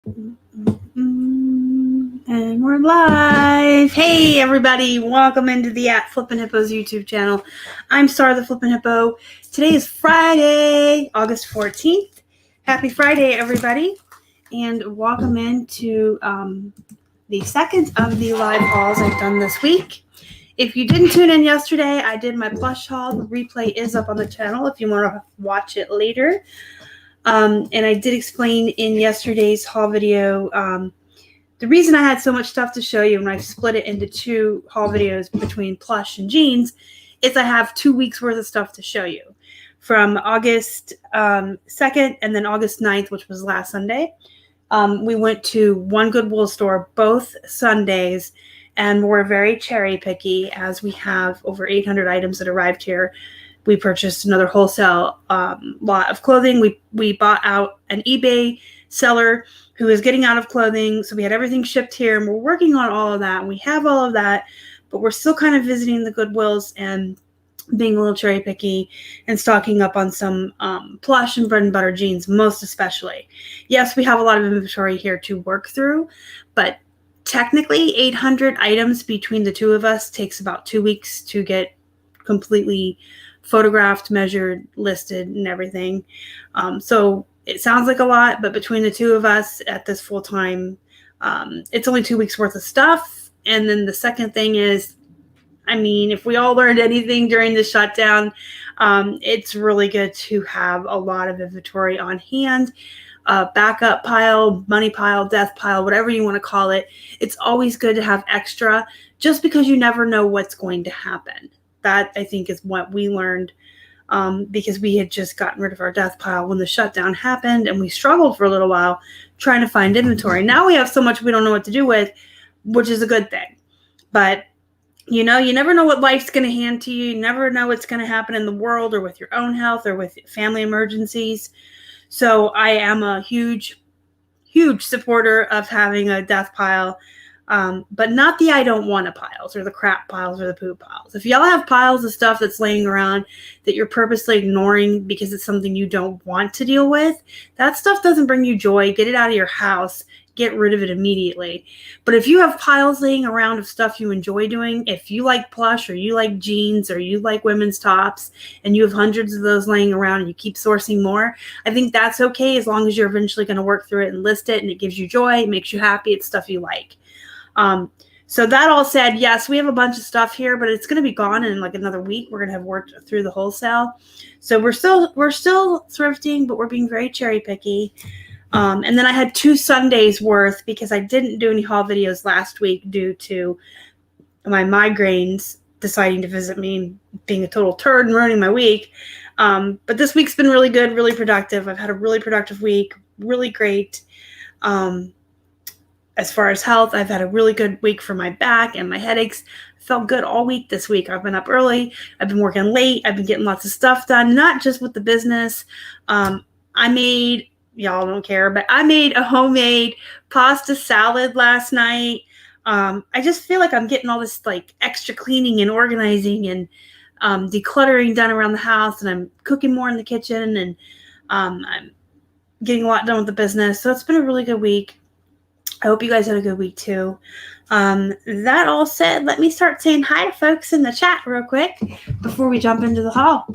And we're live. Hey everybody, welcome into the Flippin Hippos YouTube channel. I'm Star the Flippin Hippo. Today is Friday, August 14th. Happy Friday everybody, and welcome into the second of the live hauls I've done this week. If you didn't tune in yesterday, I did my Plush haul. The replay is up on the channel if you want to watch it later. And I did explain in yesterday's haul video the reason I had so much stuff to show you when I split it into two haul videos between Plush and jeans is I have 2 weeks worth of stuff to show you from August 2nd and then August 9th, which was last Sunday. We went to one Goodwill store both Sundays, and we're very cherry picky as we have over 800 items that arrived here. We purchased another wholesale lot of clothing. We bought out an eBay seller who is getting out of clothing. So we had everything shipped here, and we're working on all of that. And we have all of that, but we're still kind of visiting the Goodwills and being a little cherry picky and stocking up on some Plush and bread and butter jeans, most especially. Yes, we have a lot of inventory here to work through, but technically 800 items between the two of us takes about 2 weeks to get completely photographed, measured, listed, and everything. So it sounds like a lot, but between the two of us at this full time, it's only 2 weeks worth of stuff. And then the second thing is, I mean, if we all learned anything during the shutdown, it's really good to have a lot of inventory on hand, backup pile, money pile, death pile, whatever you want to call it. It's always good to have extra just because you never know what's going to happen. That, I think, is what we learned because we had just gotten rid of our death pile when the shutdown happened, and we struggled for a little while trying to find inventory. Now we have so much we don't know what to do with, which is a good thing. But, you know, you never know what life's going to hand to you. You never know what's going to happen in the world or with your own health or with family emergencies. So I am a huge, huge supporter of having a death pile. But not the I don't want to piles or the crap piles or the poop piles. If y'all have piles of stuff that's laying around that you're purposely ignoring because it's something you don't want to deal with, that stuff doesn't bring you joy. Get it out of your house. Get rid of it immediately. But if you have piles laying around of stuff you enjoy doing, if you like Plush or you like jeans or you like women's tops and you have hundreds of those laying around and you keep sourcing more, I think that's okay as long as you're eventually going to work through it and list it and it gives you joy, it makes you happy, it's stuff you like. So that all said, yes, we have a bunch of stuff here, but it's going to be gone in like another week. We're going to have worked through the wholesale. So we're still thrifting, but we're being very cherry picky. And then I had 2 Sundays worth because I didn't do any haul videos last week due to my migraines deciding to visit me and being a total turd and ruining my week. But this week's been really good, really productive. I've had a really productive week, really great. As far as health, I've had a really good week for my back and my headaches. I felt good all week this week. I've been up early. I've been working late. I've been getting lots of stuff done, not just with the business. I made, y'all don't care, but I made a homemade pasta salad last night. I just feel like I'm getting all this like extra cleaning and organizing and decluttering done around the house, and I'm cooking more in the kitchen, and I'm getting a lot done with the business. So it's been a really good week. I hope you guys had a good week too. That all said, let me start saying hi to folks in the chat real quick before we jump into the haul.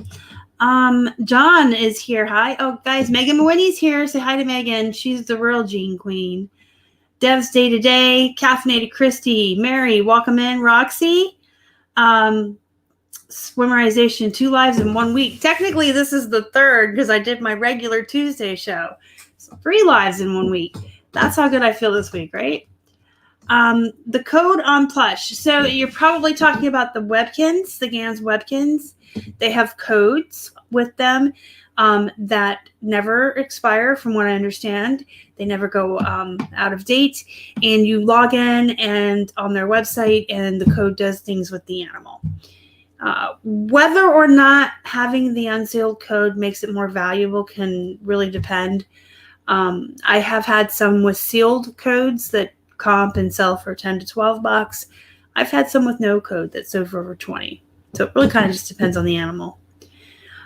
John is here. Hi. Oh, guys, Megan Mawini's here. Say hi to Megan. She's the real Jean Queen. Dev's Day to Day. Caffeinated Christy. Mary, welcome in. Roxy. Swimmerization, 2 lives in 1 week. Technically, this is the 3rd because I did my regular Tuesday show. So 3 lives in 1 week. That's how good I feel this week, right? The code on Plush. So you're probably talking about the Webkins, the Gans Webkins. They have codes with them that never expire, from what I understand. They never go out of date. And you log in and on their website, and the code does things with the animal. Whether or not having the unsealed code makes it more valuable can really depend. I have had some with sealed codes that comp and sell for $10 to $12. I've had some with no code that sold for over $20. So it really kind of just depends on the animal.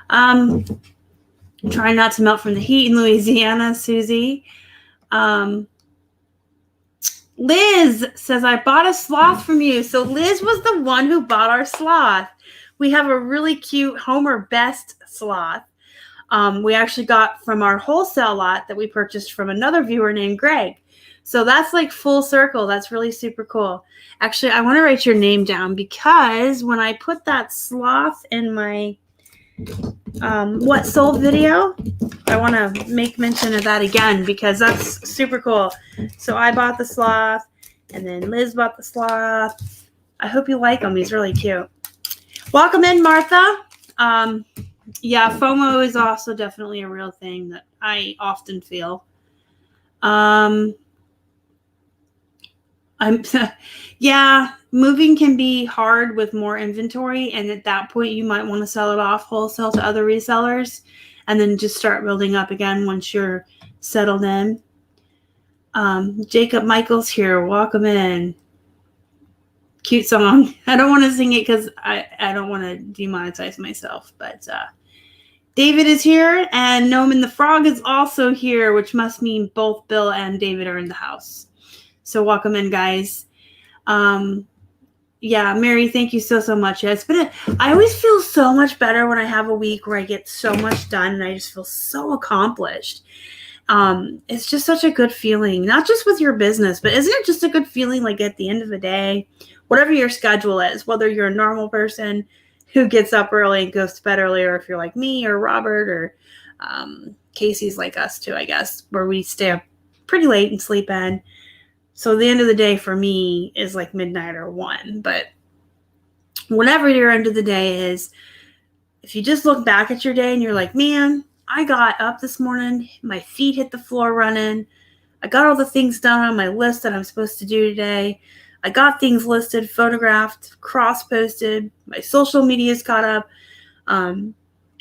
Trying not to melt from the heat in Louisiana, Susie. Liz says, I bought a sloth from you. So Liz was the one who bought our sloth. We have a really cute Homer Best sloth. We actually got from our wholesale lot that we purchased from another viewer named Greg. So that's like full circle. That's really super cool. Actually, I want to write your name down because when I put that sloth in my what sold video, I want to make mention of that again because that's super cool. So I bought the sloth and then Liz bought the sloth. I hope you like him. He's really cute. Welcome in, Martha. Yeah, FOMO is also definitely a real thing that I often feel. Yeah, moving can be hard with more inventory, and at that point you might want to sell it off wholesale to other resellers and then just start building up again once you're settled in. Jacob Michael's here. Welcome in. Cute song. I don't want to sing it because I don't want to demonetize myself, but David is here, and Noman the Frog is also here, which must mean both Bill and David are in the house. So welcome in, guys. Yeah, Mary, thank you so much. Yeah, I always feel so much better when I have a week where I get so much done and I just feel so accomplished. It's just such a good feeling, not just with your business, but isn't it just a good feeling like at the end of the day, whatever your schedule is, whether you're a normal person who gets up early and goes to bed early, or if you're like me or Robert or Casey's like us too, I guess, where we stay up pretty late and sleep in. So the end of the day for me is like midnight or 1. But whenever your end of the day is, if you just look back at your day and you're like, man, I got up this morning, my feet hit the floor running, I got all the things done on my list that I'm supposed to do today, I got things listed, photographed, cross-posted, my social media's caught up,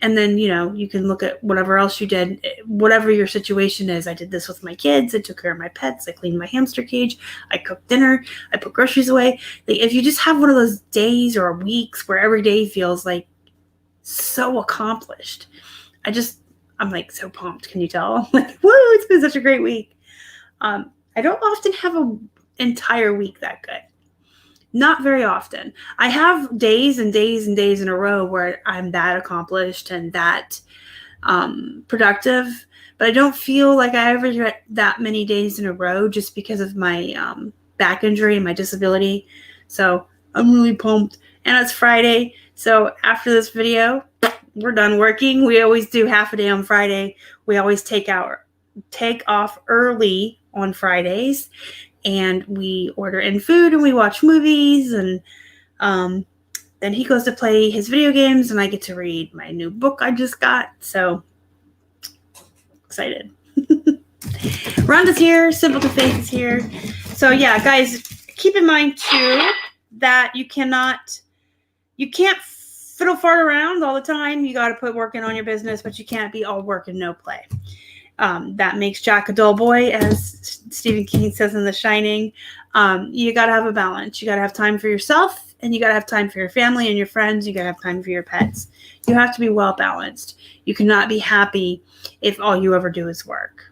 and then, you can look at whatever else you did, whatever your situation is. I did this with my kids. I took care of my pets. I cleaned my hamster cage. I cooked dinner. I put groceries away. Like, if you just have one of those days or weeks where every day feels like so accomplished, I'm like so pumped. Can you tell? I'm like, woo, it's been such a great week. I don't often have an entire week that good. Not very often. I have days and days and days in a row where I'm that accomplished and that productive, but I don't feel like I ever get that many days in a row just because of my back injury and my disability. So I'm really pumped. And it's Friday. So after this video, we're done working. We always do half a day on Friday. We always take off early on Fridays. And we order in food and we watch movies, and then he goes to play his video games and I get to read my new book I just got. So excited. Rhonda's here. Simple to Faith is here. So yeah, guys, keep in mind too that you can't fiddle fart around all the time. You got to put work in on your business, but you can't be all work and no play. That makes Jack a dull boy, as Stephen King says in The Shining. You got to have a balance. You got to have time for yourself, and you got to have time for your family and your friends. You got to have time for your pets. You have to be well balanced. You cannot be happy if all you ever do is work.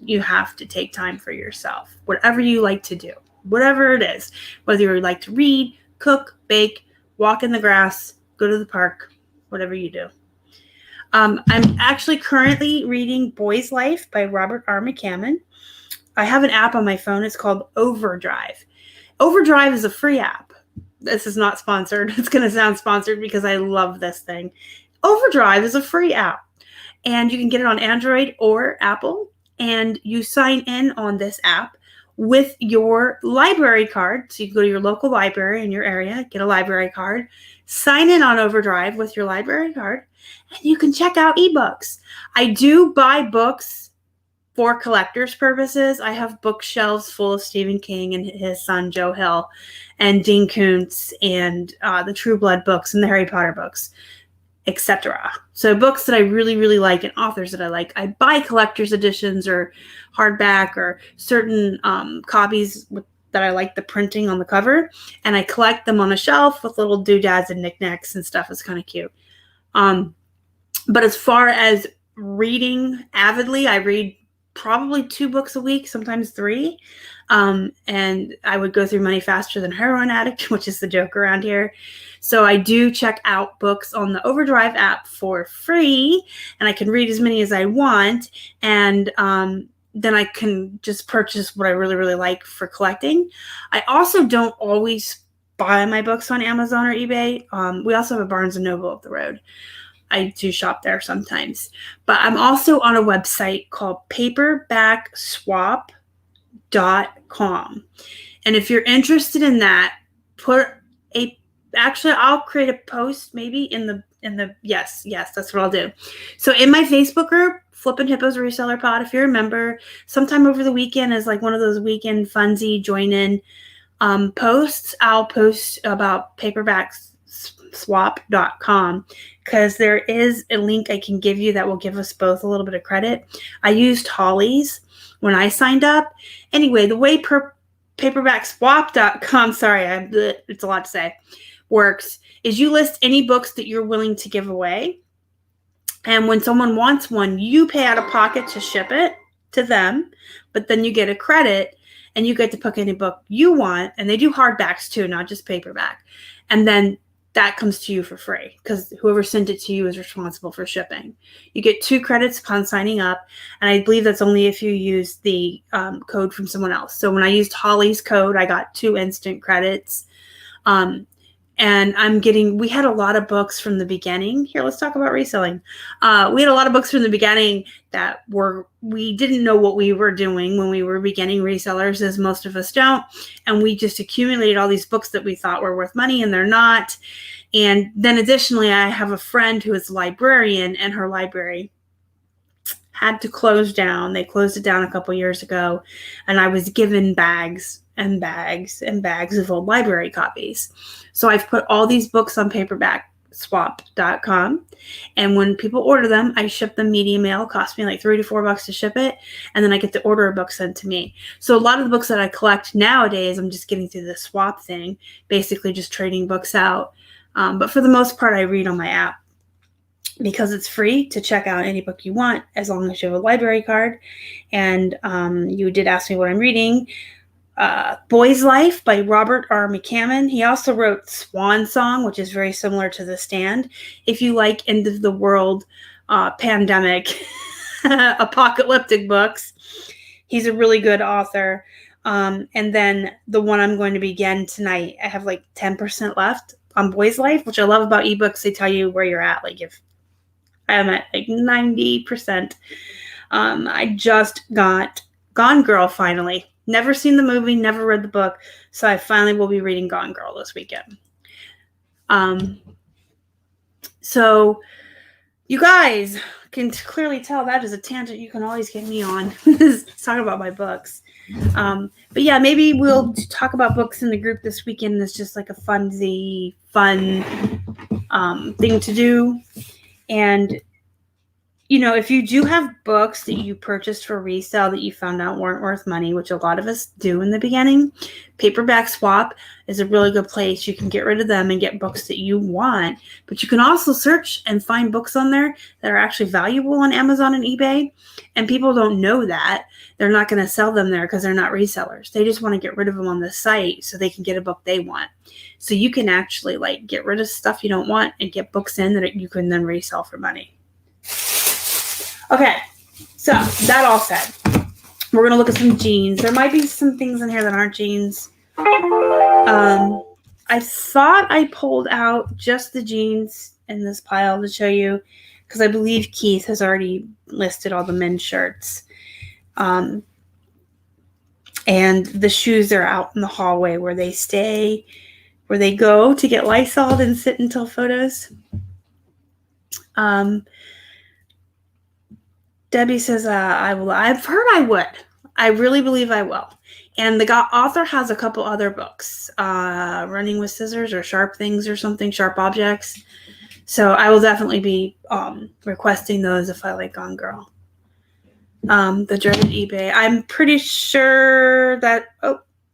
You have to take time for yourself. Whatever you like to do, whatever it is, whether you like to read, cook, bake, walk in the grass, go to the park, whatever you do. I'm actually currently reading Boy's Life by Robert R. McCammon. I have an app on my phone. It's called Overdrive. Overdrive is a free app. This is not sponsored. It's going to sound sponsored because I love this thing. Overdrive is a free app, and you can get it on Android or Apple, and you sign in on this app with your library card. So you can go to your local library in your area, get a library card, sign in on Overdrive with your library card, and you can check out ebooks. I do buy books for collector's purposes. I have bookshelves full of Stephen King and his son Joe Hill and Dean Koontz and the True Blood books and the Harry Potter books, etc. So books that I really, really like and authors that I like. I buy collector's editions or hardback or certain copies that I like the printing on the cover, and I collect them on a shelf with little doodads and knickknacks and stuff. It's kind of cute. But as far as reading avidly, I read probably 2 books a week, sometimes 3. And I would go through money faster than heroin addict, which is the joke around here. So I do check out books on the Overdrive app for free, and I can read as many as I want. And then I can just purchase what I really, really like for collecting. I also don't always buy my books on Amazon or eBay. We also have a Barnes & Noble up the road. I do shop there sometimes. But I'm also on a website called paperbackswap.com. And if you're interested in that, I'll create a post maybe in the yes, that's what I'll do. So in my Facebook group, Flippin' Hippos Reseller Pod, if you're a member, sometime over the weekend is like one of those weekend funsy join in posts. I'll post about paperbackswap.com because there is a link I can give you that will give us both a little bit of credit. I used Holly's when I signed up. Anyway, the way paperbackswap.com, it's a lot to say, works is you list any books that you're willing to give away. And when someone wants one, you pay out of pocket to ship it to them, but then you get a credit and you get to pick any book you want. And they do hardbacks too, not just paperback. And then that comes to you for free because whoever sent it to you is responsible for shipping. You get 2 credits upon signing up. And I believe that's only if you use the code from someone else. So when I used Holly's code, I got 2 instant credits. And we had a lot of books from the beginning. Here, let's talk about reselling. We had a lot of books from the beginning that we didn't know what we were doing when we were beginning resellers, as most of us don't. And we just accumulated all these books that we thought were worth money, and they're not. And then additionally, I have a friend who is a librarian, and her library had to close down. They closed it down a couple years ago, and I was given bags and bags and bags of old library copies. So I've put all these books on paperbackswap.com, and when people order them, I ship them media mail. It costs me like $3 to $4 to ship it, and then I get to order a book sent to me. So a lot of the books that I collect nowadays, I'm just getting through the swap thing, basically just trading books out. But for the most part, I read on my app because it's free to check out any book you want as long as you have a library card. And you did ask me what I'm reading. Boy's Life by Robert R. McCammon. He also wrote Swan Song, which is very similar to The Stand. If you like end of the world, pandemic, apocalyptic books, he's a really good author. And then the one I'm going to begin tonight, I have like 10% left on Boy's Life, which I love about ebooks. They tell you where you're at. Like if I'm at like 90%. I just got Gone Girl finally. Never seen the movie, never read the book, so I finally will be reading Gone Girl this weekend. So you guys can clearly tell that is a tangent you can always get me on. Let's talk about my books. But yeah, maybe we'll talk about books in the group this weekend. It's just like a fun thing to do. And you know, if you do have books that you purchased for resale that you found out weren't worth money, which a lot of us do in the beginning, Paperback Swap is a really good place. You can get rid of them and get books that you want, but you can also search and find books on there that are actually valuable on Amazon and eBay, and people don't know that. They're not going to sell them there because they're not resellers. They just want to get rid of them on the site so they can get a book they want. So you can actually like get rid of stuff you don't want and get books in that you can then resell for money. Okay, so that all said, we're going to look at some jeans. There might be some things in here that aren't jeans. I thought I pulled out just the jeans in this pile to show you because I believe Keith has already listed all the men's shirts. And the shoes are out in the hallway where they stay, where they go to get Lysol'd and sit until photos. Debbie says, I will. I've heard I would. I really believe I will. And the author has a couple other books, Running with Scissors or Sharp Things or something, Sharp Objects. So I will definitely be requesting those if I like Gone Girl. The dreaded eBay. I'm pretty sure that,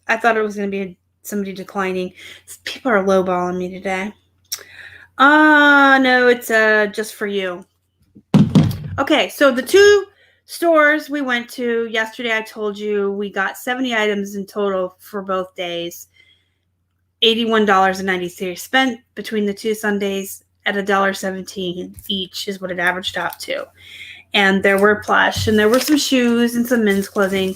I thought it was going to be somebody declining. People are lowballing me today. No, it's just for you. Okay, so the two stores we went to. Yesterday I told you we got 70 items in total for both days. $81.90 spent between the two Sundays at $1.17 each is what it averaged out to. And there were Plush, and there were some shoes and some men's clothing.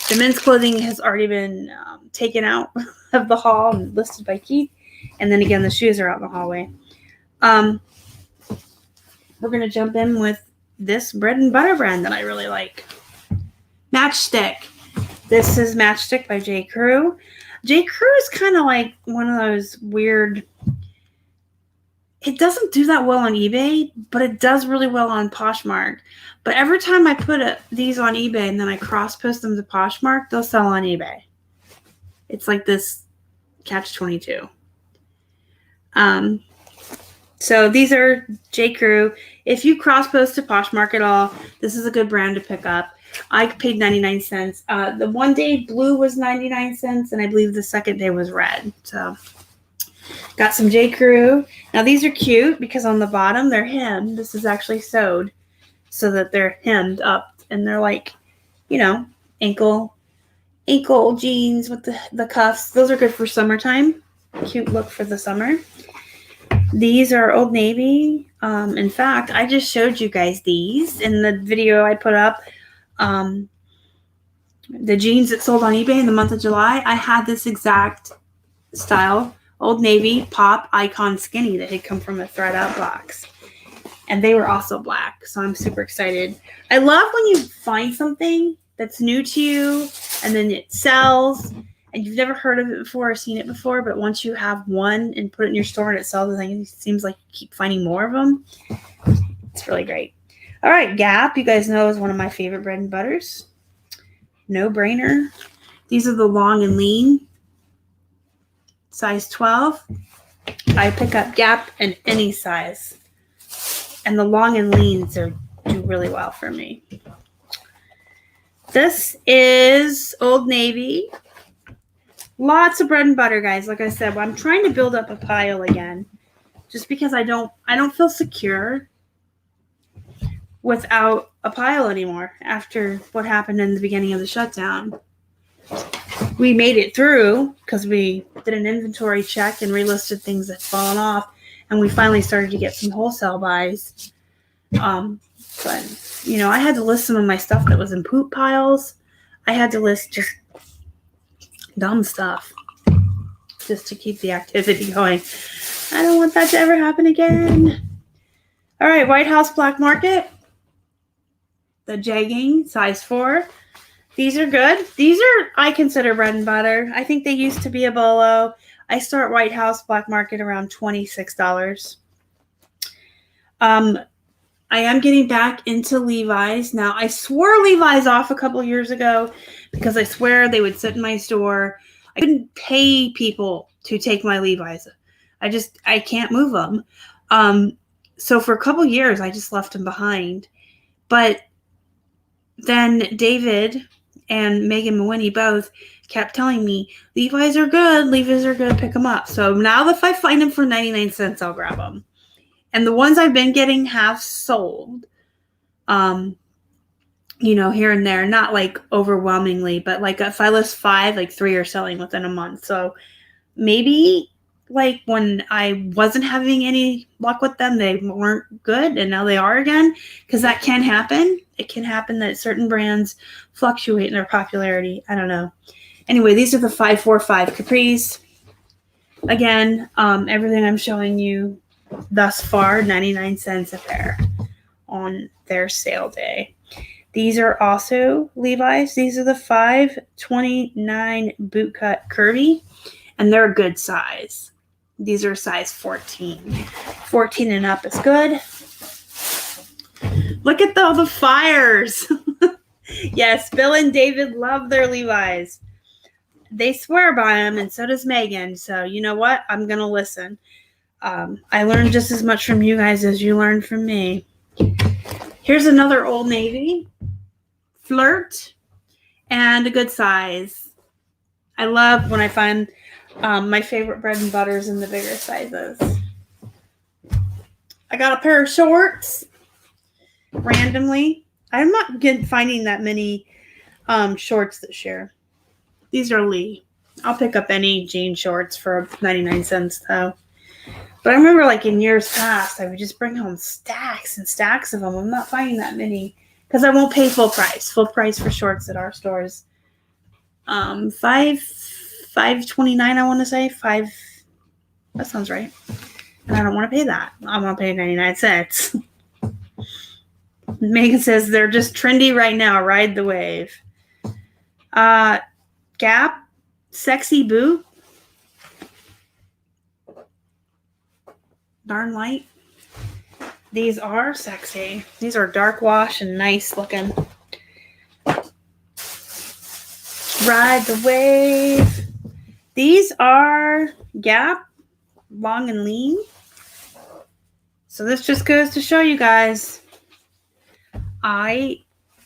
The men's clothing has already been taken out of the haul and listed by Keith. And then again, the shoes are out in the hallway. We're going to jump in with this bread and butter brand that I really like. Matchstick. This is Matchstick by J. Crew. J. Crew is kind of like one of those weird... It doesn't do that well on eBay, but it does really well on Poshmark. But every time I put these on eBay and then I cross-post them to Poshmark, they'll sell on eBay. It's like this catch-22. So these are J. Crew. If you cross-post to Poshmark at all, this is a good brand to pick up. I paid 99 cents. The one day blue was 99 cents, and I believe the second day was red. So got some J. Crew. Now these are cute because on the bottom they're hemmed. This is actually sewed so that they're hemmed up, and they're like, you know, ankle jeans with the cuffs. Those are good for summertime. Cute look for the summer. These are Old Navy. In fact, I just showed you guys these in the video I put up. The jeans that sold on eBay in the month of July. I had this exact style. Old Navy Pop Icon Skinny that had come from a thread out box. And they were also black. So I'm super excited. I love when you find something that's new to you and then it sells and you've never heard of it before or seen it before, but once you have one and put it in your store and it sells, it seems like you keep finding more of them. It's really great. All right, Gap, you guys know, is one of my favorite bread and butters. No brainer. These are the long and lean. Size 12. I pick up Gap in any size. And the long and leans do really well for me. This is Old Navy. Lots of bread and butter, guys. Like I said, I'm trying to build up a pile again. Just because I don't feel secure without a pile anymore after what happened in the beginning of the shutdown. We made it through because we did an inventory check and relisted things that had fallen off, and we finally started to get some wholesale buys. But, you know, I had to list some of my stuff that was in poop piles. I had to list just dumb stuff just to keep the activity going. I don't want that to ever happen again. All right, White House Black Market. The jegging, size 4. These are good. These are, I consider, bread and butter. I think they used to be a Bolo. I start White House Black Market around $26. I am getting back into Levi's. Now, I swore Levi's off a couple years ago because I swear they would sit in my store. I couldn't pay people to take my Levi's. I can't move them. So for a couple years, I just left them behind. But then David and Megan Mawini both kept telling me, Levi's are good, pick them up. So now if I find them for 99 cents, I'll grab them. And the ones I've been getting have sold, you know, here and there, not like overwhelmingly, but like if I list 5, like 3 are selling within a month. So maybe like when I wasn't having any luck with them, they weren't good and now they are again, because that can happen. It can happen that certain brands fluctuate in their popularity. I don't know. Anyway, these are the 545 capris. Again, everything I'm showing you thus far, 99 cents a pair on their sale day. These are also Levi's. These are the 529 bootcut curvy, and they're a good size. These are size 14. 14 and up is good. Look at all the fires. Yes, Bill and David love their Levi's. They swear by them, and so does Megan. So you know what? I'm going to listen. I learned just as much from you guys as you learned from me. Here's another Old Navy. Flirt. And a good size. I love when I find my favorite bread and butters in the bigger sizes. I got a pair of shorts. Randomly. I'm not finding that many shorts this year. These are Lee. I'll pick up any jean shorts for 99 cents though. But I remember like in years past, I would just bring home stacks and stacks of them. I'm not finding that many because I won't pay full price. Full price for shorts at our stores. $5.29. I want to say $5. That sounds right. And I don't want to pay that. I want to pay 99 cents. Megan says they're just trendy right now. Ride the wave. Gap, sexy boot. Darn light. These are sexy. These are dark wash and nice looking. Ride the wave. These are Gap, long and lean. So this just goes to show you guys, I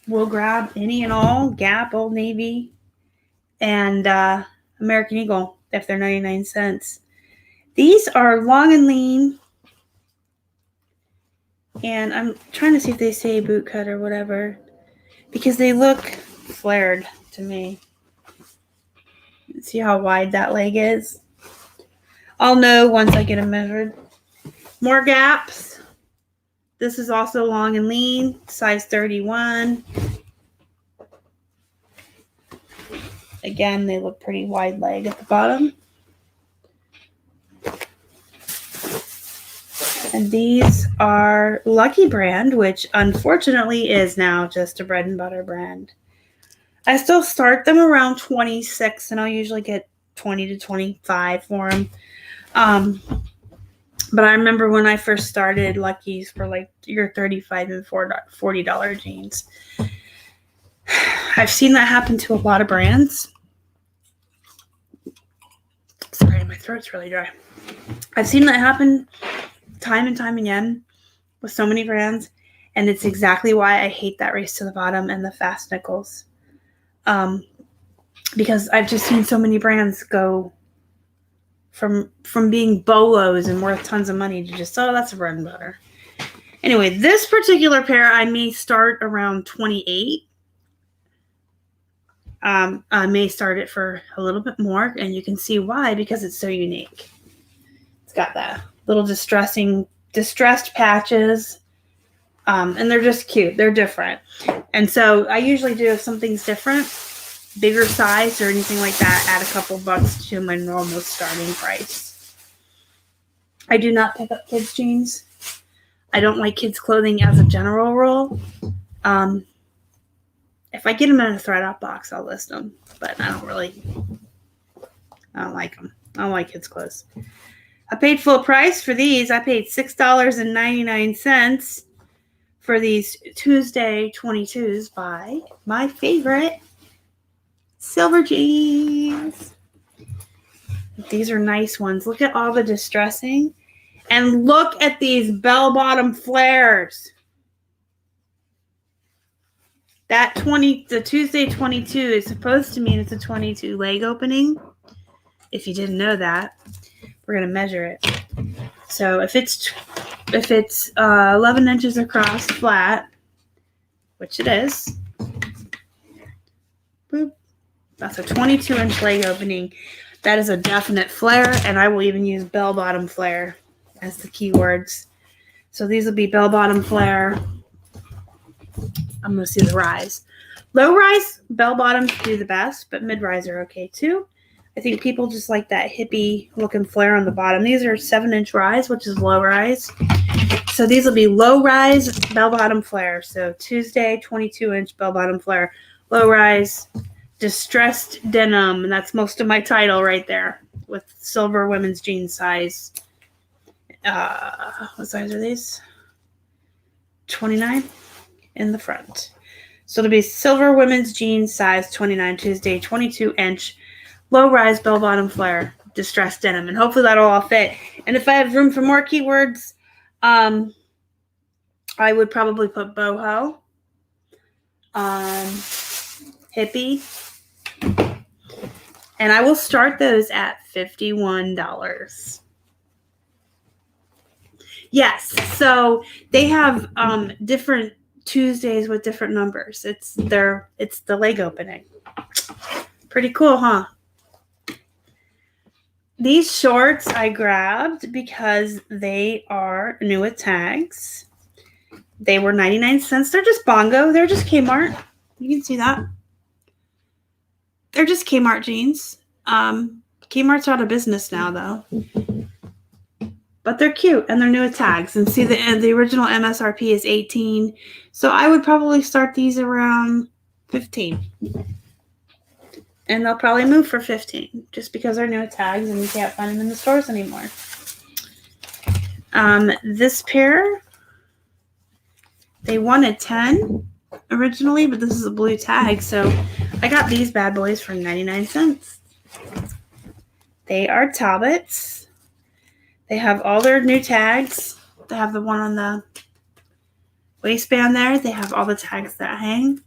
will grab any and all Gap, Old Navy, and American Eagle if they're 99 cents. These are long and lean. And I'm trying to see if they say boot cut or whatever, because they look flared to me. See how wide that leg is? I'll know once I get them measured. More Gaps. This is also long and lean, size 31. Again, they look pretty wide leg at the bottom. And these are Lucky brand, which unfortunately is now just a bread and butter brand. I still start them around 26, and I'll usually get 20 to 25 for them. But I remember when I first started, Lucky's for like your $35 and $40 jeans. I've seen that happen to a lot of brands. Sorry, my throat's really dry. I've seen that happen time and time again with so many brands, and it's exactly why I hate that race to the bottom and the fast nickels. Because I've just seen so many brands go from being bolos and worth tons of money to just, oh, that's a bread and butter. Anyway, this particular pair I may start around 28. I may start it for a little bit more, and you can see why, because it's so unique. It's got that little distressed patches, and they're just cute. They're different. And so I usually do, if something's different, bigger size or anything like that, add a couple bucks to my normal starting price. I do not pick up kids' jeans. I don't like kids' clothing as a general rule. If I get them in a thread-up box, I'll list them. But I don't like them. I don't like kids' clothes. I paid full price for these. I paid $6.99 for these Tuesday 22s by my favorite silver jeans. These are nice ones. Look at all the distressing. And look at these bell-bottom flares. The Tuesday 22 is supposed to mean it's a 22 leg opening. If you didn't know that, we're going to measure it. So if it's 11 inches across flat, which it is, boop, that's a 22-inch leg opening. That is a definite flare, and I will even use bell-bottom flare as the keywords. So these will be bell-bottom flare. I'm going to see the rise. Low rise, bell-bottoms do the best, but mid-rise are okay too. I think people just like that hippie looking flare on the bottom. These are 7-inch rise, which is low rise. So these will be low rise bell-bottom flare. So Tuesday, 22-inch bell-bottom flare. Low rise, distressed denim. And that's most of my title right there with silver women's jeans size. What size are these? 29 in the front. So it'll be silver women's jeans size 29, Tuesday, 22-inch. Low-rise bell-bottom flare, distressed denim, and hopefully that'll all fit. And if I have room for more keywords, I would probably put boho, hippie, and I will start those at $51. Yes, so they have different Tuesdays with different numbers. It's the leg opening. Pretty cool, huh? These shorts I grabbed because they are new with tags. They were 99 cents. They're just bongo. They're just Kmart. You can see that. They're just Kmart jeans. Kmart's out of business now, though. But they're cute, and they're new with tags. And see, the original MSRP is 18. So I would probably start these around 15. And they'll probably move for 15 just because they're new with tags and you can't find them in the stores anymore. This pair, they wanted 10 originally, but this is a blue tag. So I got these bad boys for 99 cents. They are Talbots. They have all their new tags. They have the one on the waistband there. They have all the tags that hang.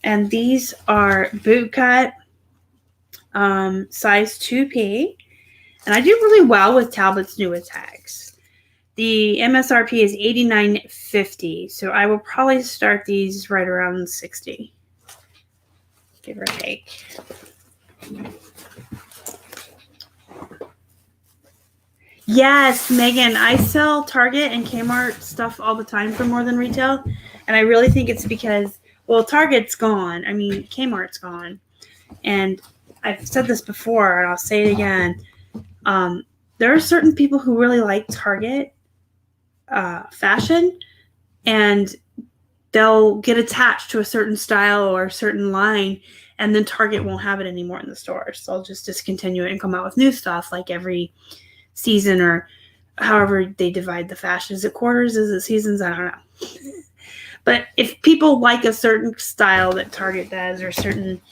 And these are boot cut, size 2P. And I do really well with Talbot's new with tags. The MSRP is $89.50. So I will probably start these right around 60, give or take. Yes, Megan, I sell Target and Kmart stuff all the time for more than retail. And I really think it's because, well, Target's gone. I mean, Kmart's gone. And I've said this before, and I'll say it again. There are certain people who really like Target fashion, and they'll get attached to a certain style or a certain line, and then Target won't have it anymore in the stores. So they'll just discontinue it and come out with new stuff like every season, or however they divide the fashion. Is it quarters? Is it seasons? I don't know. But if people like a certain style that Target does or a certain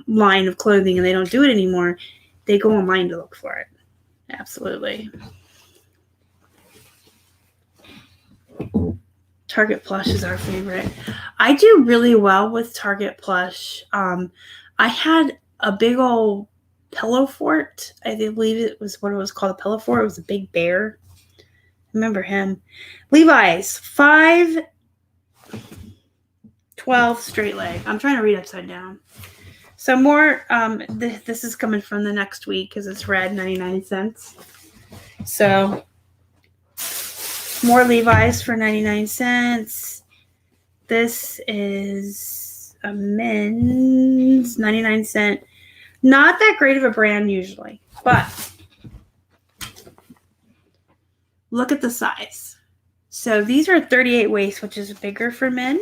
line of clothing and they don't do it anymore, they go online to look for it. Absolutely. Target Plush is our favorite. I do really well with Target Plush. I had a big old pillow fort. I believe it was what it was called, a pillow fort. It was a big bear. Remember him. Levi's 512 straight leg. I'm trying to read upside down. So more, this is coming from the next week because it's red, 99 cents. So more Levi's for 99 cents. This is a men's 99 cent. Not that great of a brand usually, but look at the size. So these are 38 waist, which is bigger for men.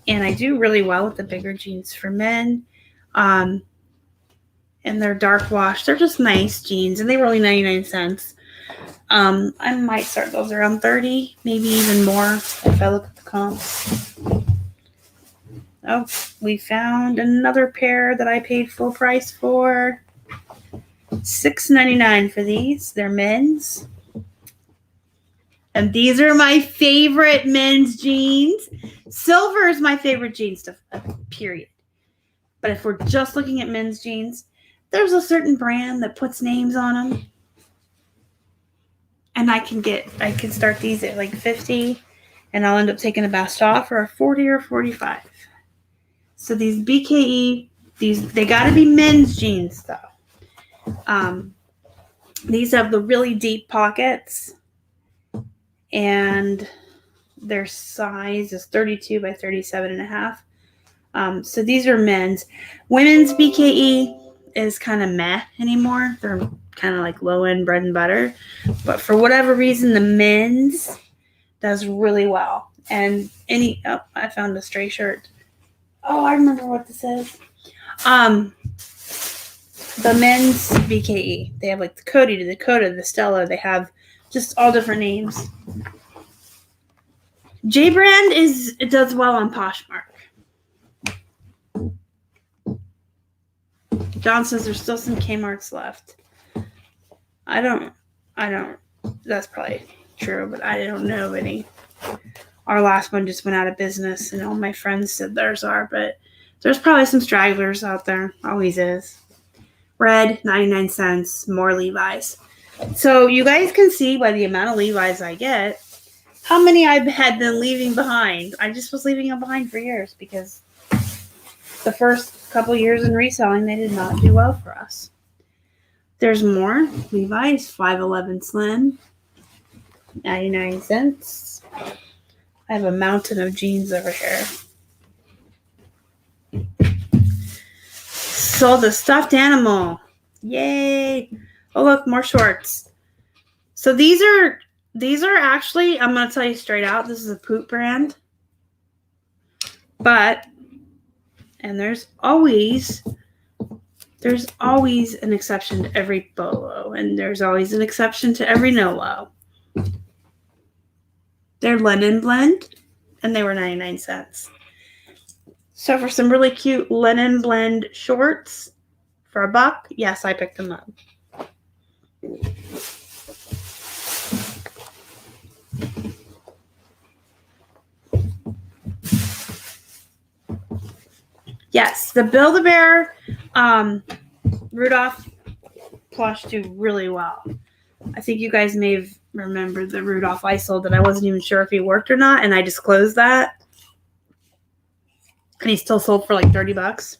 And I do really well with the bigger jeans for men. And they're dark wash. They're just nice jeans, and they were only 99 cents. I might start those around 30, maybe even more if I look at the comps. Oh, we found another pair that I paid full price for. $6.99 for these. They're men's. And these are my favorite men's jeans. Silver is my favorite jeans stuff, period. But if we're just looking at men's jeans, there's a certain brand that puts names on them. And I can start these at like 50, and I'll end up taking the best off for a 40 or 45. So these BKE, they got to be men's jeans though. These have the really deep pockets, and their size is 32 by 37 and a half. So these are men's. Women's BKE is kind of meh anymore. They're kind of like low-end bread and butter. But for whatever reason, the men's does really well. And I found a stray shirt. Oh, I remember what this is. The men's BKE. They have like the Cody, the Dakota, the Stella. They have just all different names. J Brand it does well on Poshmark. John says there's still some Kmart's left. I don't, that's probably true, but I don't know of any. Our last one just went out of business, and all my friends said theirs are, but there's probably some stragglers out there. Always is. Red, 99 cents, more Levi's. So you guys can see by the amount of Levi's I get how many I had been leaving behind. I just was leaving them behind for years because the first couple years in reselling, they did not do well for us. There's more. Levi's 511 Slim, 99 cents. I have a mountain of jeans over here. Sold the stuffed animal. Yay. Oh, look, more shorts. So these are actually, I'm going to tell you straight out, this is a poop brand. But, and there's always an exception to every Bolo, and there's always an exception to every no-low. They're linen blend, and they were 99 cents. So for some really cute linen blend shorts for $1, yes, I picked them up. Yes, the Build-A-Bear Rudolph plush do really well. I think you guys may have remembered the Rudolph I sold that I wasn't even sure if he worked or not, and I disclosed that. And he still sold for like $30.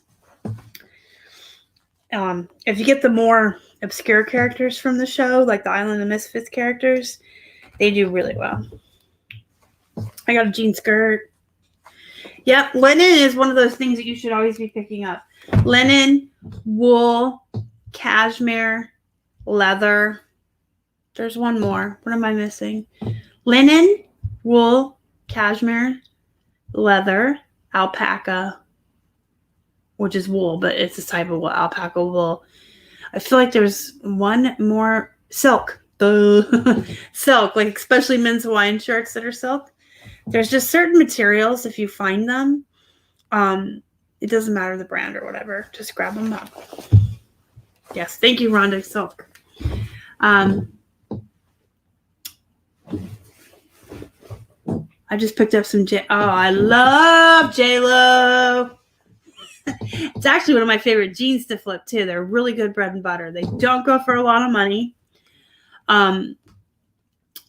If you get the more obscure characters from the show, like the Island of Misfits characters, they do really well. I got a jean skirt. Yep, linen is one of those things that you should always be picking up. Linen, wool, cashmere, leather. There's one more. What am I missing? Linen, wool, cashmere, leather, alpaca, which is wool, but it's a type of wool, alpaca wool. I feel like there's one more. Silk. Silk, like especially men's Hawaiian shirts that are silk. There's just certain materials, if you find them, it doesn't matter the brand or whatever. Just grab them up. Yes, thank you, Rhonda Silk. I just picked up some I love J-Lo. It's actually one of my favorite jeans to flip, too. They're really good bread and butter. They don't go for a lot of money.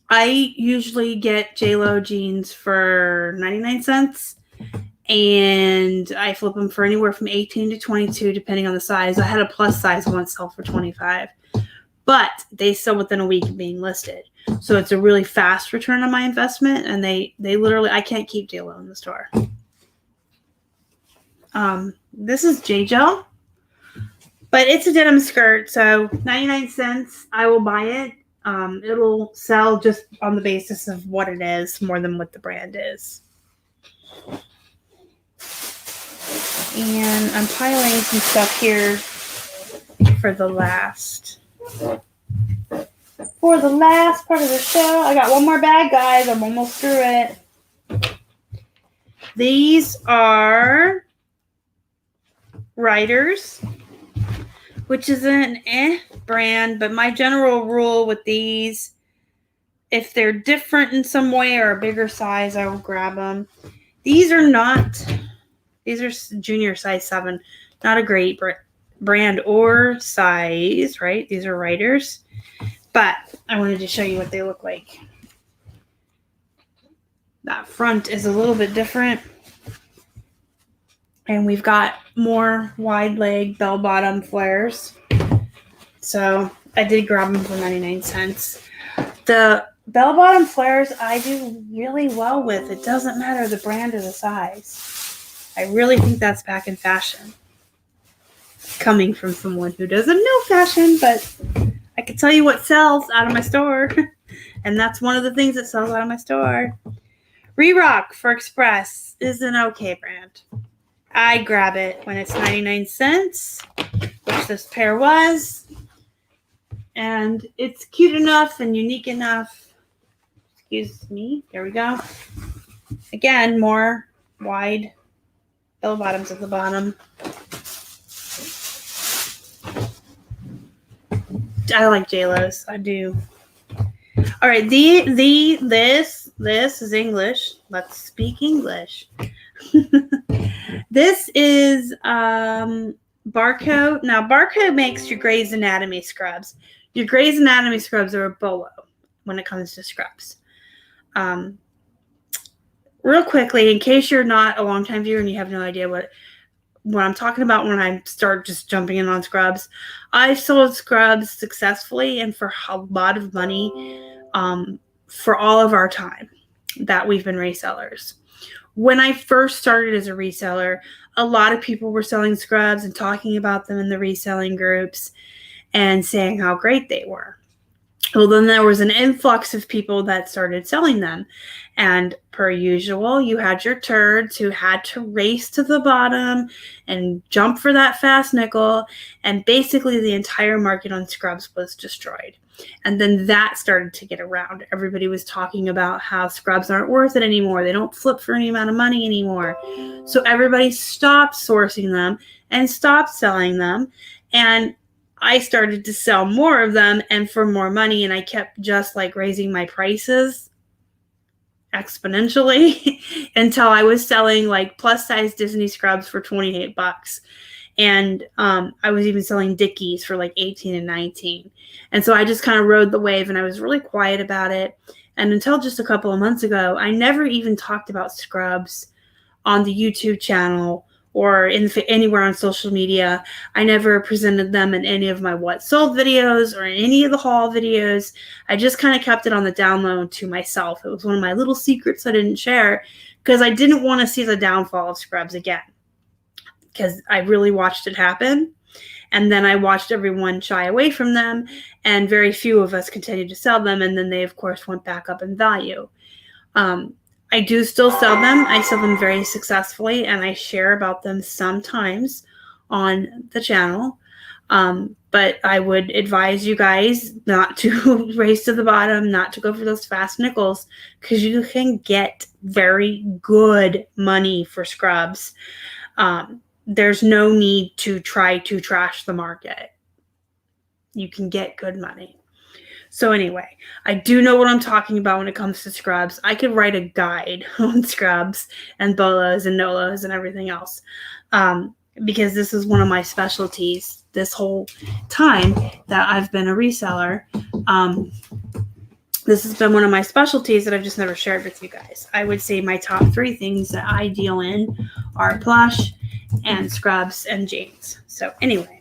I usually get J-Lo jeans for 99 cents, and I flip them for anywhere from 18 to 22, depending on the size. I had a plus size once sell for 25, but they sell within a week of being listed. So it's a really fast return on my investment, and they literally, I can't keep J-Lo in the store. This is J-Gel, but it's a denim skirt, so 99 cents, I will buy it. It'll sell just on the basis of what it is more than what the brand is. And I'm piling some stuff here for the last part of the show. I got one more bag, guys. I'm almost through it. These are Riders, which is an brand, but my general rule with these, if they're different in some way or a bigger size, I will grab them. These are junior size 7, not a great brand or size, right? These are Riders, but I wanted to show you what they look like. That front is a little bit different. And we've got more wide leg bell bottom flares. So I did grab them for 99 cents. The bell bottom flares I do really well with. It doesn't matter the brand or the size. I really think that's back in fashion. Coming from someone who doesn't know fashion, but I can tell you what sells out of my store. And that's one of the things that sells out of my store. Re-Rock for Express is an okay brand. I grab it when it's 99 cents, which this pair was. And it's cute enough and unique enough. Excuse me. There we go. Again, more wide bell bottoms at the bottom. I like J-Lo's. I do. All right. This is English. Let's speak English. This is Barco. Now, Barco makes your Grey's Anatomy scrubs. Your Grey's Anatomy scrubs are a Bolo when it comes to scrubs. real quickly, in case you're not a long-time viewer and you have no idea what I'm talking about when I start just jumping in on scrubs, I've sold scrubs successfully and for a lot of money for all of our time that we've been resellers. When I first started as a reseller, a lot of people were selling scrubs and talking about them in the reselling groups and saying how great they were. Well, then there was an influx of people that started selling them. And per usual, you had your turds who had to race to the bottom and jump for that fast nickel. And basically the entire market on scrubs was destroyed. And then that started to get around. Everybody was talking about how scrubs aren't worth it anymore. They don't flip for any amount of money anymore. So everybody stopped sourcing them and stopped selling them. And I started to sell more of them and for more money, and I kept just like raising my prices exponentially until I was selling like plus size Disney scrubs for $28. And I was even selling Dickies for like 18 and 19. And so I just kind of rode the wave, and I was really quiet about it. And until just a couple of months ago, I never even talked about scrubs on the YouTube channel or anywhere on social media. I never presented them in any of my what sold videos or in any of the haul videos. I just kind of kept it on the down low to myself. It was one of my little secrets I didn't share because I didn't want to see the downfall of scrubs again, because I really watched it happen. And then I watched everyone shy away from them, and very few of us continued to sell them. And then they, of course, went back up in value. I do still sell them. I sell them very successfully, and I share about them sometimes on the channel. But I would advise you guys not to race to the bottom, not to go for those fast nickels, because you can get very good money for scrubs. There's no need to try to trash the market. You can get good money. So anyway, I do know what I'm talking about when it comes to scrubs. I could write a guide on scrubs and bolos and nolos and everything else, because this is one of my specialties this whole time that I've been a reseller. This has been one of my specialties that I've just never shared with you guys. I would say my top 3 things that I deal in are plush and scrubs and jeans. So anyway,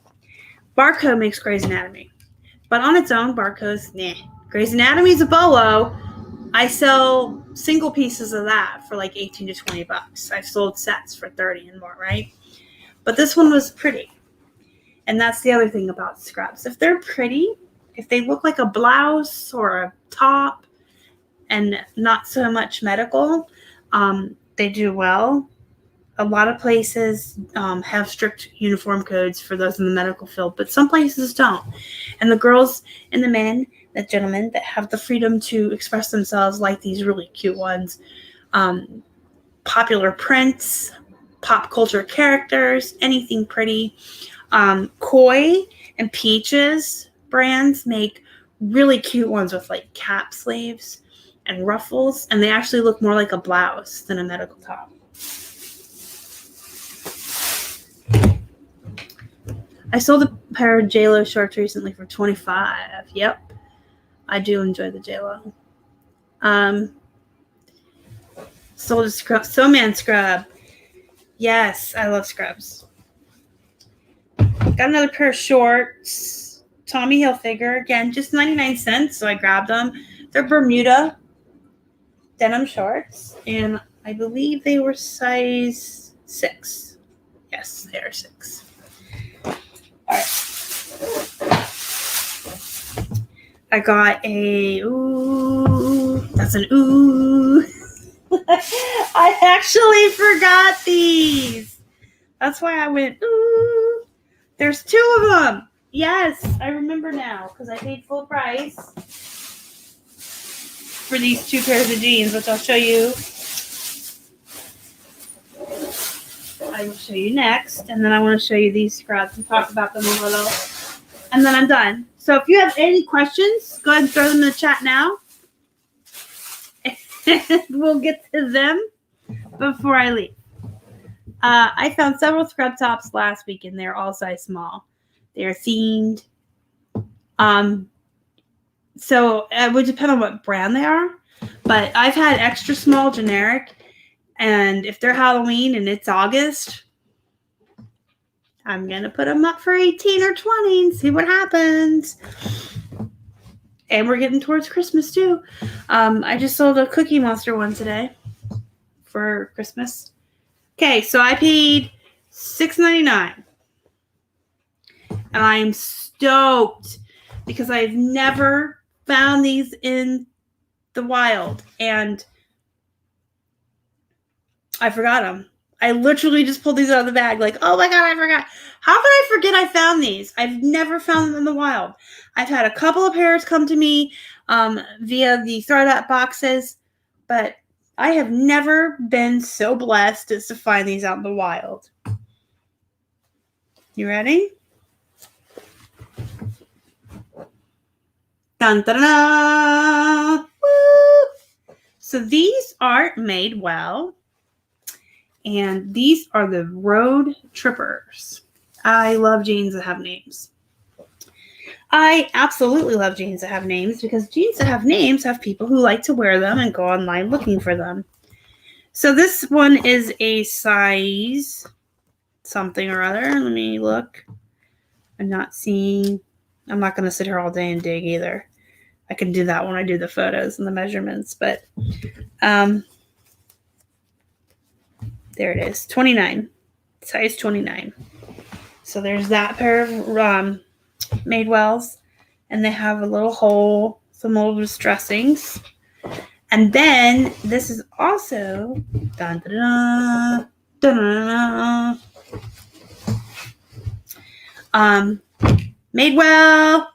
Barcode makes Grey's Anatomy. But on its own, Barcode's, nah. Grey's Anatomy is a bolo. I sell single pieces of that for like 18 to 20 bucks. I've sold sets for 30 and more, right? But this one was pretty. And that's the other thing about scrubs. If they're pretty, if they look like a blouse or a top and not so much medical, they do well. A lot of places have strict uniform codes for those in the medical field, but some places don't. And the girls and the men, the gentlemen that have the freedom to express themselves like these really cute ones, popular prints, pop culture characters, anything pretty. Koi and Peaches brands make really cute ones with like cap sleeves and ruffles, and they actually look more like a blouse than a medical top. I sold a pair of JLo shorts recently for $25. Yep. I do enjoy the JLo. Sold a scrub, So Man scrub. Yes, I love scrubs. Got another pair of shorts. Tommy Hilfiger. Again, just 99 cents, so I grabbed them. They're Bermuda denim shorts, and I believe they were size 6. Yes, they are 6. All right. I got a, ooh, that's an ooh. I actually forgot these. That's why I went, ooh. There's 2 of them. Yes, I remember now because I paid full price for these 2 pairs of jeans, which I'll show you. I will show you next, and then I want to show you these scrubs and talk about them a little, and then I'm done. So if you have any questions, go ahead and throw them in the chat now. We'll get to them before I leave. I found several scrub tops last week, and they're all size small. They're themed. So it would depend on what brand they are, but I've had extra small generic And if they're Halloween and it's August, I'm going to put them up for 18 or 20 and see what happens. And we're getting towards Christmas too. I just sold a Cookie Monster one today for Christmas. Okay, so I paid $6.99. And I am stoked because I've never found these in the wild. And I forgot them. I literally just pulled these out of the bag like, oh my God, I forgot. How could I forget I found these? I've never found them in the wild. I've had a couple of pairs come to me via the Thrifted boxes, but I have never been so blessed as to find these out in the wild. You ready? Dun, dun, dun, woo! So these are Madewell. And these are the Road Trippers. I love jeans that have names. I absolutely love jeans that have names because jeans that have names have people who like to wear them and go online looking for them. So this one is a size something or other. Let me look. I'm not going to sit here all day and dig either. I can do that when I do the photos and the measurements, but there it is, 29, size 29. So there's that pair of Madewells, and they have a little hole, some little distressings. And then this is also dun, dun, dun, dun, dun, Madewell.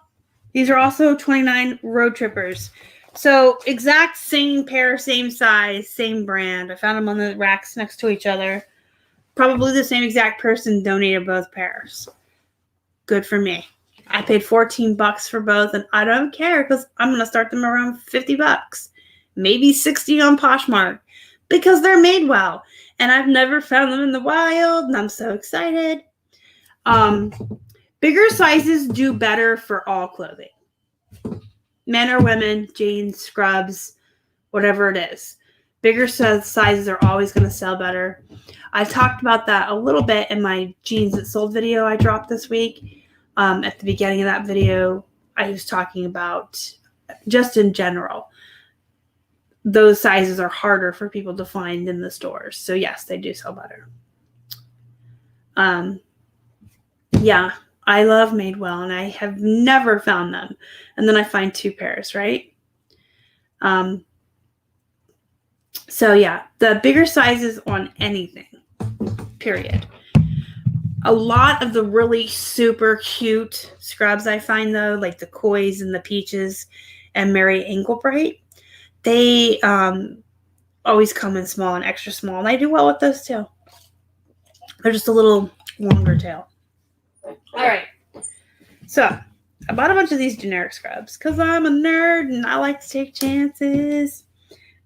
These are also 29 Road Trippers. So exact same pair, same size, same brand. I found them on the racks next to each other. Probably the same exact person donated both pairs. Good for me. I paid $14 for both, and I don't care because I'm going to start them around $50. Maybe $60 on Poshmark because they're Madewell. And I've never found them in the wild, and I'm so excited. Bigger sizes do better for all clothing. Men or women, jeans, scrubs, whatever it is. Bigger sizes are always going to sell better. I talked about that a little bit in my Jeans That Sold video I dropped this week. At the beginning of that video, I was talking about just in general. Those sizes are harder for people to find in the stores. So yes, they do sell better. Yeah. I love Madewell, and I have never found them. And then I find two pairs, right? So yeah, the bigger sizes on anything, period. A lot of the really super cute scrubs I find, though, like the Kois and the Peaches and Mary Englebright, they always come in small and extra small, and I do well with those too. They're just a little longer tail. All right, so I bought a bunch of these generic scrubs because I'm a nerd and I like to take chances.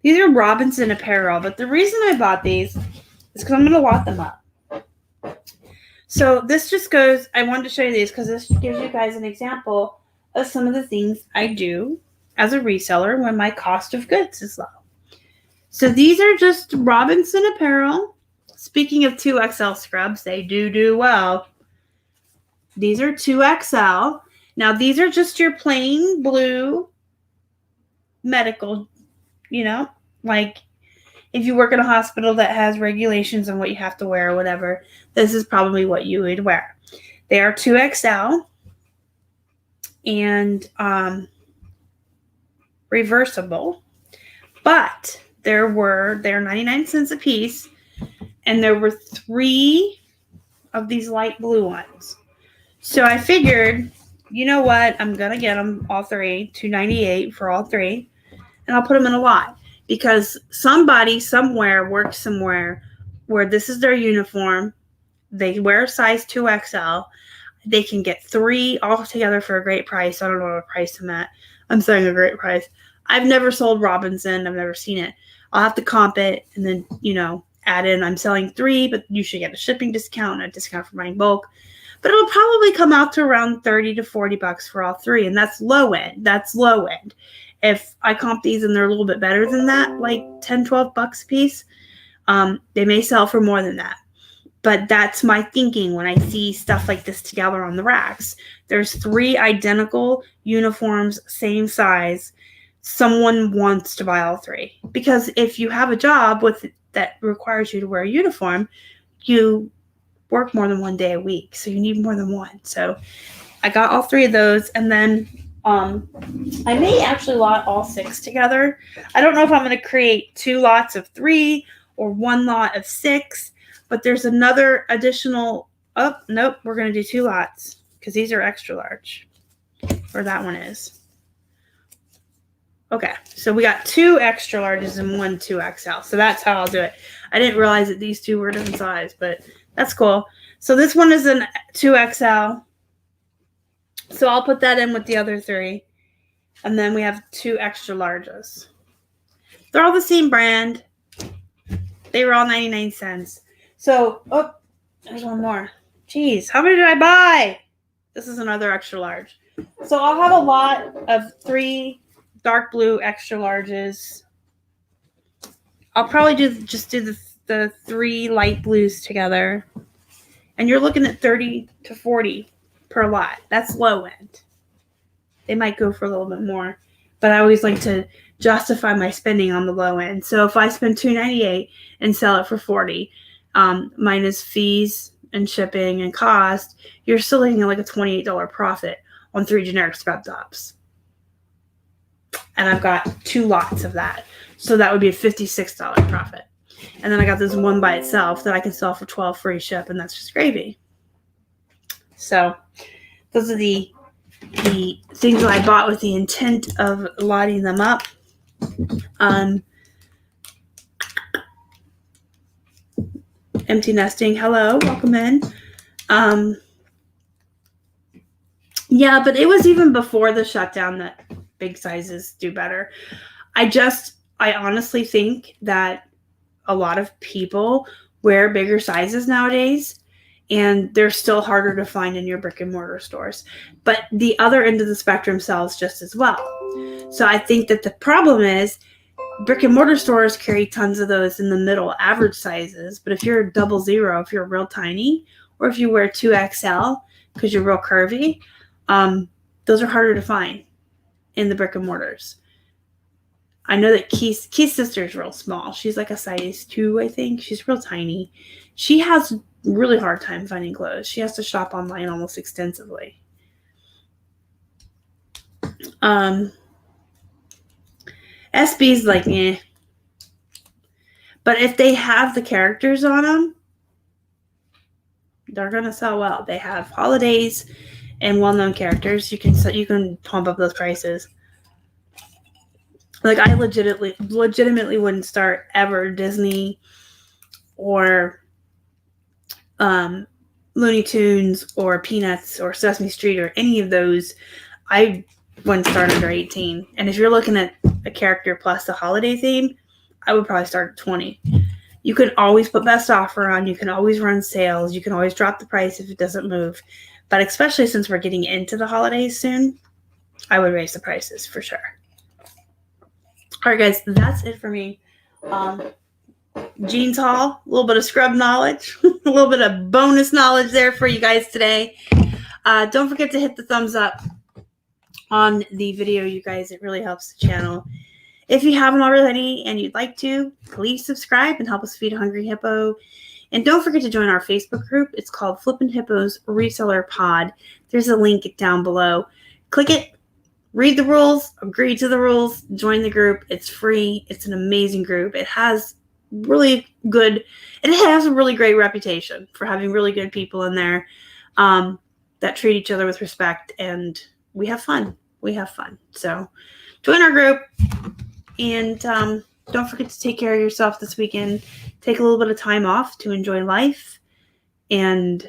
These are Robinson Apparel, but the reason I bought these is because I'm going to lot them up. So this just goes, I wanted to show you these because this gives you guys an example of some of the things I do as a reseller when my cost of goods is low. So these are just Robinson Apparel. Speaking of 2XL scrubs, they do well. These are 2XL. Now, these are just your plain blue medical, like if you work in a hospital that has regulations on what you have to wear or whatever, this is probably what you would wear. They are 2XL and reversible, but they're 99 cents a piece, and there were 3 of these light blue ones. So I figured, you know what? I'm going to get them all 3, $2.98 for all 3, and I'll put them in a lot because somebody somewhere works somewhere where this is their uniform. They wear size 2XL. They can get 3 all together for a great price. I don't know what price I'm at. I'm saying a great price. I've never sold Robinson. I've never seen it. I'll have to comp it and then, add in I'm selling 3, but you should get a shipping discount and a discount for buying bulk. But it'll probably come out to around $30 to $40 for all 3, and that's low end. If I comp these and they're a little bit better than that, like $10, $12 a piece, They may sell for more than that. But that's my thinking when I see stuff like this together on the racks. There's 3 identical uniforms, same size. Someone wants to buy all 3. Because if you have a job that requires you to wear a uniform, you work more than 1 day a week. So you need more than one. So I got all 3 of those. And then I may actually lot all 6 together. I don't know if I'm going to create 2 lots of 3 or 1 lot of 6. But there's another additional, oh, nope, we're going to do 2 lots because these are extra large, or that one is. Okay, so we got 2 extra larges and 1 2XL. So that's how I'll do it. I didn't realize that these 2 were different size, but that's cool. So this one is an 2XL. So I'll put that in with the other 3. And then we have 2 extra larges. They're all the same brand. They were all 99 cents. So, oh, there's one more. Jeez, how many did I buy? This is another extra large. So I'll have a lot of 3 dark blue extra larges. I'll probably just do the 3 light blues together. And you're looking at 30 to 40 per lot. That's low end. They might go for a little bit more. But I always like to justify my spending on the low end. So if I spend $2.98 and sell it for $40, minus fees and shipping and cost, you're still looking at like a $28 profit on 3 generic scrub tops. And I've got 2 lots of that. So that would be a $56 profit. And then I got this one by itself that I can sell for $12 free ship, and that's just gravy. So those are the things that I bought with the intent of lotting them up. Empty nesting. Hello, welcome in. Yeah, but it was even before the shutdown that big sizes do better. I honestly think that a lot of people wear bigger sizes nowadays, and they're still harder to find in your brick and mortar stores. But the other end of the spectrum sells just as well. So I think that the problem is brick and mortar stores carry tons of those in the middle average sizes. But if you're 00, if you're real tiny, or if you wear 2XL because you're real curvy, those are harder to find in the brick and mortars. I know that Keith's sister is real small. She's like a size 2, I think. She's real tiny. She has a really hard time finding clothes. She has to shop online almost extensively. SB's like, eh. But if they have the characters on them, they're going to sell well. They have holidays and well-known characters. You can pump up those prices. Like, I legitimately wouldn't start ever Disney or Looney Tunes or Peanuts or Sesame Street or any of those. I wouldn't start under 18. And if you're looking at a character plus the holiday theme, I would probably start at 20. You can always put best offer on. You can always run sales. You can always drop the price if it doesn't move. But especially since we're getting into the holidays soon, I would raise the prices for sure. All right, guys, that's it for me. Jeans haul, a little bit of scrub knowledge, a little bit of bonus knowledge there for you guys today. Don't forget to hit the thumbs up on the video, you guys. It really helps the channel. If you haven't already and you'd like to, please subscribe and help us feed a hungry hippo. And don't forget to join our Facebook group. It's called Flippin' Hippos Reseller Pod. There's a link down below. Click it. Read the rules, agree to the rules, join the group. It's free. It's an amazing group. It has a really great reputation for having really good people in there that treat each other with respect, and we have fun. So join our group, and don't forget to take care of yourself this weekend. Take a little bit of time off to enjoy life and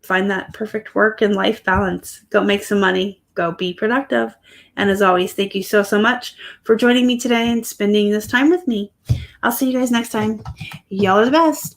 find that perfect work and life balance. Go make some money. Go be productive. And as always, thank you so much for joining me today and spending this time with me. I'll see you guys next time. Y'all are the best.